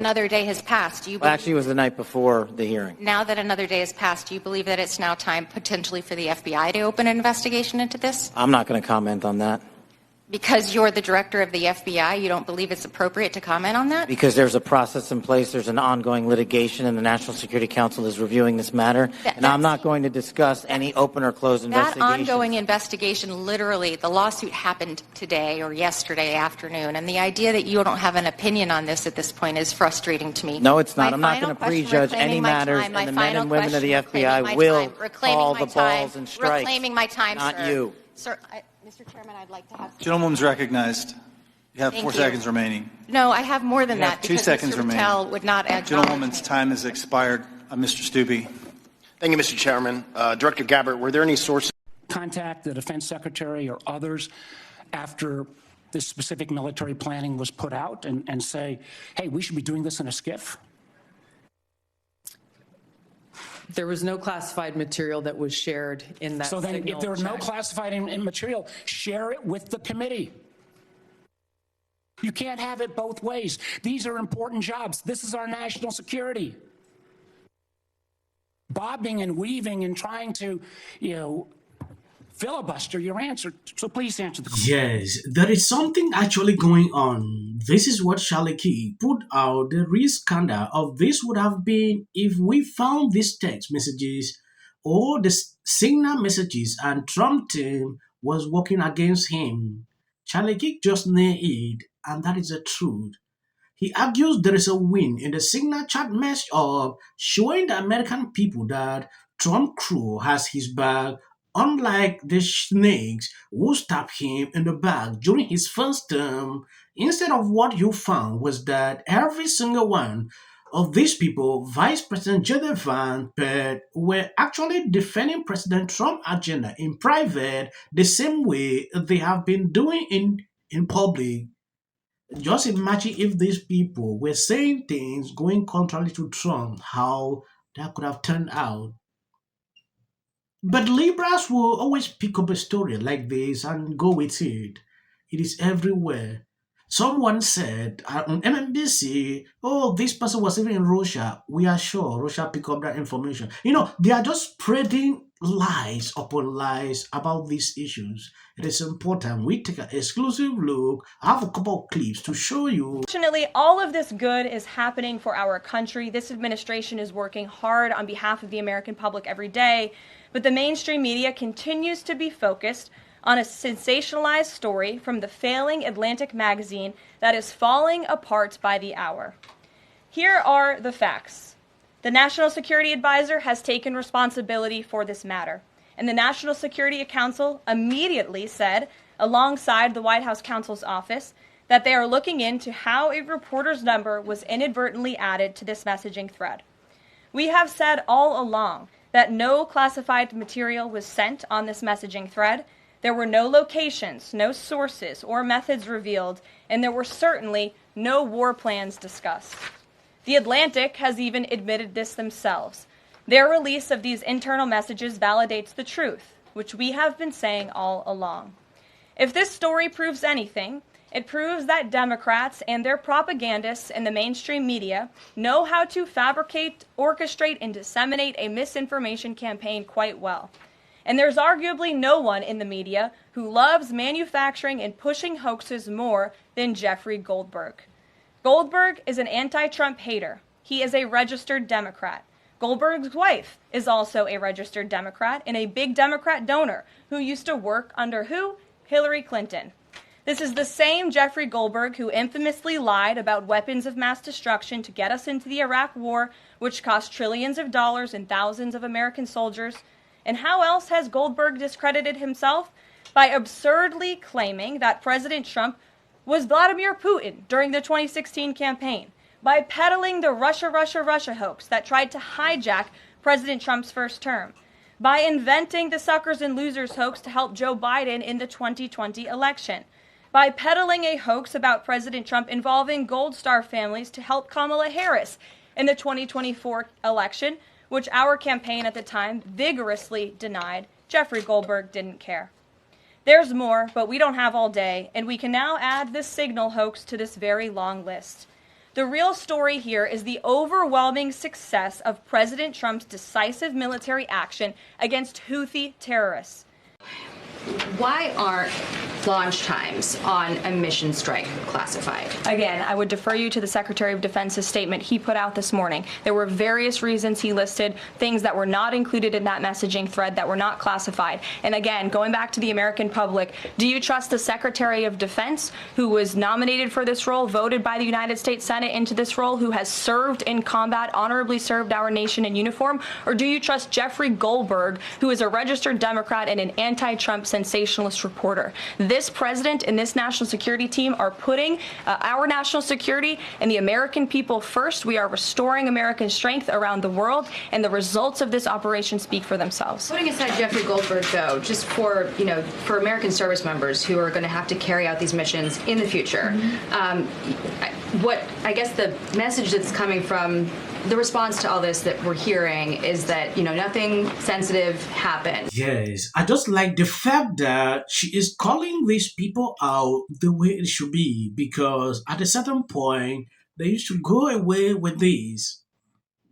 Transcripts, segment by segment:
Another day has passed. Do you Well, actually, it was the night before the hearing. Now that another day has passed, do you believe that it's now time potentially for the FBI to open an investigation into this? I'm not going to comment on that. Because you're the director of the FBI, you don't believe it's appropriate to comment on that? Because there's a process in place, there's an ongoing litigation, and the National Security Council is reviewing this matter. And I'm not going to discuss any open or closed investigation. That ongoing investigation, literally, the lawsuit happened today or yesterday afternoon, and the idea that you don't have an opinion on this at this point is frustrating to me. No, it's not. I'm not going to prejudge any matters, and the men and women of the FBI will call the balls and strikes. Reclaiming my time, not sir. you. Sir, Mr. Chairman, I'd like to have... Gentlewoman's recognized. You have Thank 4 you. seconds remaining. No, I have more than You have that 2 because seconds Mr. remaining. Patel would not add... Gentlewoman's time has expired. Mr. Stubbe. Thank you, Mr. Chairman. Director Gabbard, were there any sources... Contact the defense secretary or others after this specific military planning was put out and say, hey, we should be doing this in a skiff? There was no classified material that was shared in that. So then if there was no classified material, share it with the committee. You can't have it both ways. These are important jobs. This is our national security. Bobbing and weaving and trying to, filibuster your answer. So please answer the question. Yes, there is something actually going on. This is what Charlie Key put out. The real scandal of this would have been if we found these text messages or the signal messages and Trump team was working against him. Charlie Key just nailed it, and that is the truth. He argues there is a win in the signal chat mess of showing the American people that Trump crew has his back, unlike the snakes who stabbed him in the back during his first term. Instead of what you found was that every single one of these people, Vice President J.D. Vance, were actually defending President Trump's agenda in private the same way they have been doing in public. Just imagine if these people were saying things going contrary to Trump, how that could have turned out. But liberals will always pick up a story like this and go with it. It is everywhere. Someone said on MSNBC, oh, this person was even in Russia. We are sure Russia picked up that information. They are just spreading lies upon lies about these issues. It is important we take an exclusive look. I have a couple of clips to show you. Fortunately, all of this good is happening for our country. This administration is working hard on behalf of the American public every day, but the mainstream media continues to be focused on a sensationalized story from the failing Atlantic magazine that is falling apart by the hour. Here are the facts. The National Security Advisor has taken responsibility for this matter, and the National Security Council immediately said, alongside the White House counsel's office, that they are looking into how a reporter's number was inadvertently added to this messaging thread. We have said all along that no classified material was sent on this messaging thread. There were no locations, no sources, or methods revealed, and there were certainly no war plans discussed. The Atlantic has even admitted this themselves. Their release of these internal messages validates the truth, which we have been saying all along. If this story proves anything, it proves that Democrats and their propagandists in the mainstream media know how to fabricate, orchestrate, and disseminate a misinformation campaign quite well. And there's arguably no one in the media who loves manufacturing and pushing hoaxes more than Jeffrey Goldberg. Goldberg is an anti-Trump hater. He is a registered Democrat. Goldberg's wife is also a registered Democrat and a big Democrat donor who used to work under who? Hillary Clinton. This is the same Jeffrey Goldberg who infamously lied about weapons of mass destruction to get us into the Iraq War, which cost trillions of dollars and thousands of American soldiers. And how else has Goldberg discredited himself? By absurdly claiming that President Trump was Vladimir Putin during the 2016 campaign, by peddling the Russia hoax that tried to hijack President Trump's first term, by inventing the suckers and losers hoax to help Joe Biden in the 2020 election, by peddling a hoax about President Trump involving Gold Star families to help Kamala Harris in the 2024 election, which our campaign at the time vigorously denied. Jeffrey Goldberg didn't care. There's more, but we don't have all day, and we can now add this signal hoax to this very long list. The real story here is the overwhelming success of President Trump's decisive military action against Houthi terrorists. Why aren't launch times on a mission strike classified? Again, I would defer you to the Secretary of Defense's statement he put out this morning. There were various reasons he listed, things that were not included in that messaging thread that were not classified. And again, going back to the American public, do you trust the Secretary of Defense, who was nominated for this role, voted by the United States Senate into this role, who has served in combat, honorably served our nation in uniform? Or do you trust Jeffrey Goldberg, who is a registered Democrat and an anti-Trump sensationalist reporter? This president and this national security team are putting our national security and the American people first. We are restoring American strength around the world, and the results of this operation speak for themselves. Putting aside Jeffrey Goldberg, though, just for for American service members who are going to have to carry out these missions in the future, what I guess the message that's coming from the response to all this that we're hearing is that, nothing sensitive happened. Yes, I just like the fact that she is calling these people out the way it should be, because at a certain point, they used to go away with this.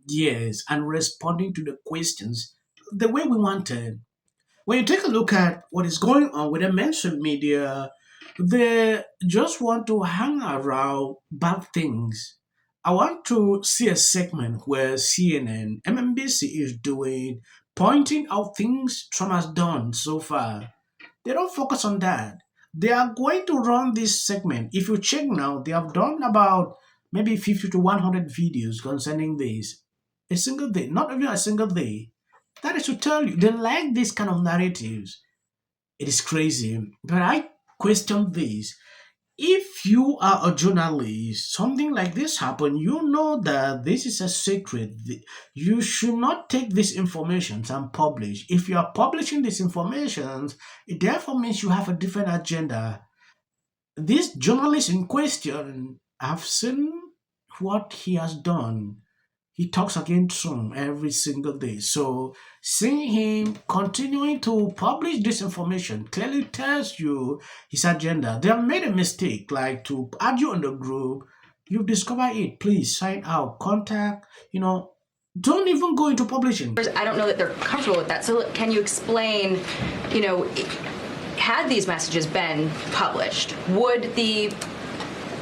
Yes, and responding to the questions the way we wanted. When you take a look at what is going on with the mainstream media, they just want to hang around bad things. I want to see a segment where CNN, MMBC is doing, pointing out things Trump has done so far. They don't focus on that. They are going to run this segment. If you check now, they have done about maybe 50 to 100 videos concerning this. A single day, not even a single day. That is to tell you, they like this kind of narratives. It is crazy. But I question this. If you are a journalist, something like this happen, you know that this is a secret. You should not take these informations and publish. If you are publishing these informations, it therefore means you have a different agenda. This journalist in question, I've seen what he has done. He talks against Trump every single day. So seeing him continuing to publish this information clearly tells you his agenda. They have made a mistake, like to add you on the group. You've discovered it. Please sign out, contact, don't even go into publishing. I don't know that they're comfortable with that. So can you explain, had these messages been published, would the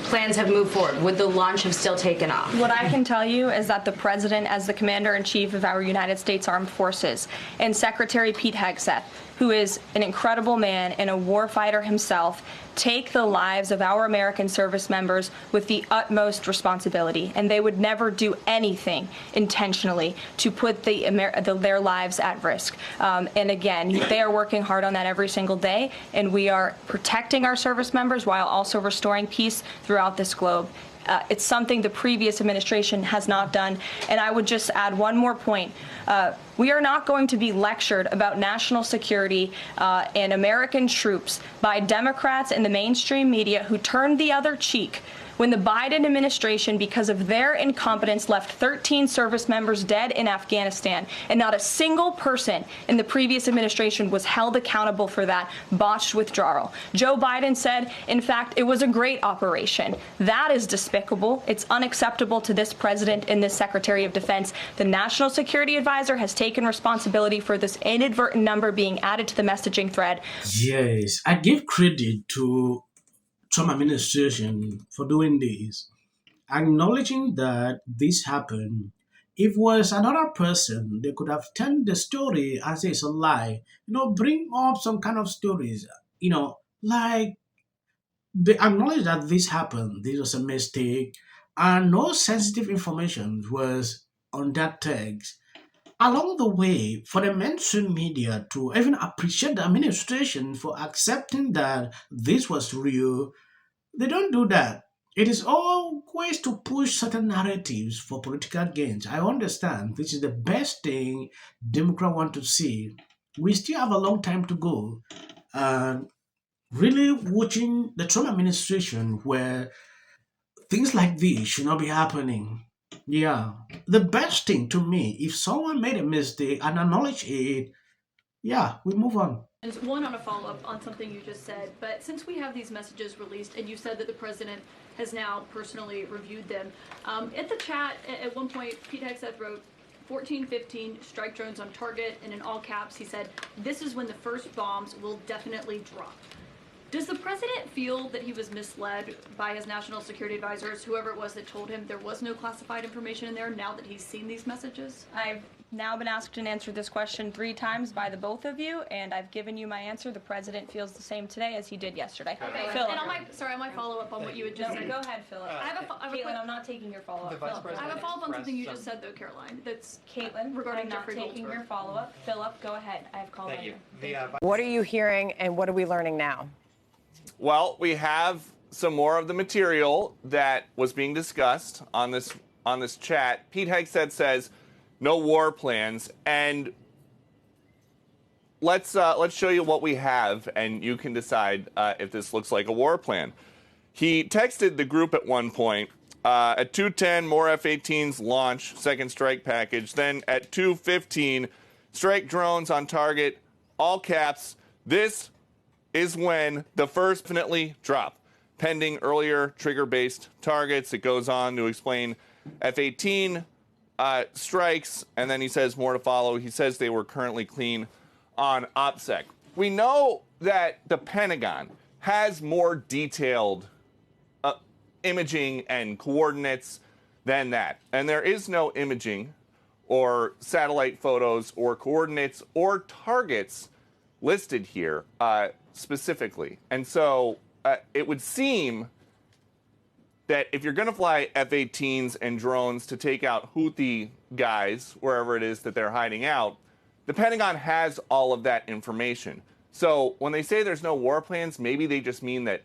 plans have moved forward? Would the launch have still taken off? What I can tell you is that the president, as the commander-in-chief of our United States Armed Forces, and Secretary Pete Hegseth, who is an incredible man and a warfighter himself, take the lives of our American service members with the utmost responsibility, and they would never do anything intentionally to put their lives at risk. And again, they are working hard on that every single day, and we are protecting our service members while also restoring peace throughout this globe. It's something the previous administration has not done. And I would just add one more point. We are not going to be lectured about national security and American troops by Democrats and the mainstream media who turned the other cheek when the Biden administration, because of their incompetence, left 13 service members dead in Afghanistan, and not a single person in the previous administration was held accountable for that botched withdrawal. Joe Biden said, in fact, it was a great operation. That is despicable. It's unacceptable to this president and this Secretary of Defense. The National Security Advisor has taken responsibility for this inadvertent number being added to the messaging thread. Yes, I give credit to Trump administration for doing this, acknowledging that this happened. If it was another person, they could have turned the story as it's a lie. Bring up some kind of stories. Like they acknowledge that this happened. This was a mistake, and no sensitive information was on that text. Along the way, for the mainstream media to even appreciate the administration for accepting that this was real, they don't do that. It is always to push certain narratives for political gains. I understand this is the best thing Democrats want to see. We still have a long time to go. And really watching the Trump administration where things like this should not be happening. Yeah. The best thing to me, if someone made a mistake and acknowledge it, yeah, we move on. And one on a follow-up on something you just said, but since we have these messages released and you said that the president has now personally reviewed them. At the chat, at one point, Pete Hegseth wrote 14-15 strike drones on target, and in all caps, he said, "This is when the first bombs will definitely drop." Does the president feel that he was misled by his national security advisors, whoever it was that told him there was no classified information in there, now that he's seen these messages? I've now been asked and answered this question 3 times by the both of you, and I've given you my answer. The president feels the same today as he did yesterday. Okay. Philip. And on my follow-up on what you had just said. Go ahead, Philip. Caitlin, I'm not taking your follow-up. I have a follow-up on something you just said, though, Caroline. That's Caitlin, regarding I'm not Jeffrey taking Goldberg. your follow-up. Philip, go ahead. I have called on you. What are you hearing and what are we learning now? Well, we have some more of the material that was being discussed on this chat. Pete Hegseth says no war plans, and let's show you what we have, and you can decide if this looks like a war plan. He texted the group at one point. At 2:10, more F-18s launch, second strike package. Then at 2:15, strike drones on target, all caps. This is when the first definitely drop, pending earlier trigger-based targets. It goes on to explain F-18 strikes, and then he says more to follow. He says they were currently clean on OPSEC. We know that the Pentagon has more detailed imaging and coordinates than that, and there is no imaging or satellite photos or coordinates or targets listed here specifically. And so it would seem that if you're going to fly F-18s and drones to take out Houthi guys, wherever it is that they're hiding out, the Pentagon has all of that information. So when they say there's no war plans, maybe they just mean that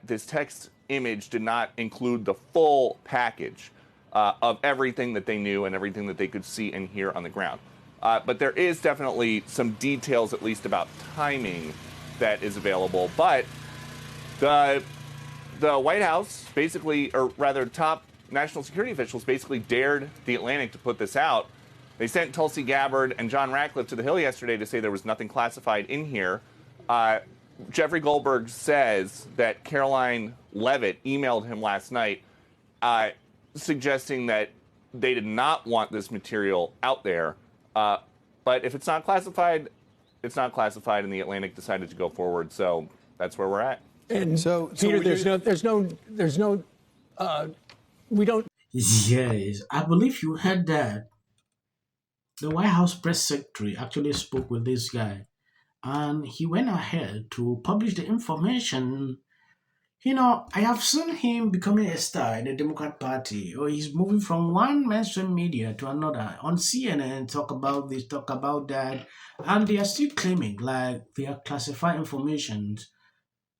this text image did not include the full package of everything that they knew and everything that they could see and hear on the ground. But there is definitely some details, at least about timing, that is available. But the White House basically, or rather top national security officials basically dared The Atlantic to put this out. They sent Tulsi Gabbard and John Ratcliffe to the Hill yesterday to say there was nothing classified in here. Jeffrey Goldberg says that Caroline Leavitt emailed him last night suggesting that they did not want this material out there. But if it's not classified, it's not classified, and The Atlantic decided to go forward. So that's where we're at. And so Peter, we don't. Yes, I believe you heard that. The White House press secretary actually spoke with this guy, and he went ahead to publish the information. You know, I have seen him becoming a star in the Democrat Party, or he's moving from one mainstream media to another. On CNN, talk about this, talk about that, and they are still claiming like they are classified information.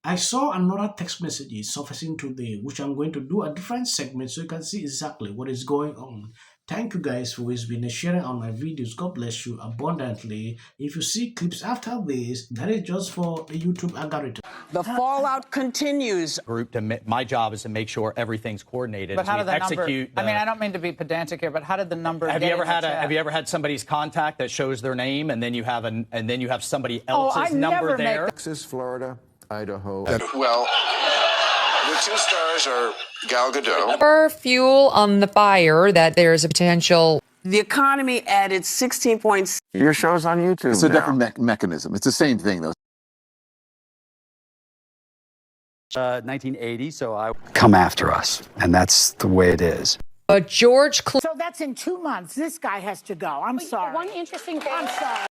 I saw another text message surfacing today, which I'm going to do a different segment so you can see exactly what is going on. Thank you guys for always been sharing on my videos. God bless you abundantly. If you see clips after this, that is just for the YouTube algorithm. The fallout continues. Group my job is to make sure everything's coordinated. But how did the number? I mean, I don't mean to be pedantic here, but how did the number? Have you ever had somebody's contact that shows their name and then you have somebody else's number there? Texas, Florida, Idaho. Well, the two stars are Gal Gadot. For fuel on the fire that there's a potential. The economy added 16 points. Your show's on YouTube. It's a different mechanism. It's the same thing, though. 1980, so I come after us, and that's the way it is. But George So that's in 2 months. This guy has to go. I'm sorry. One interesting thing. I'm sorry.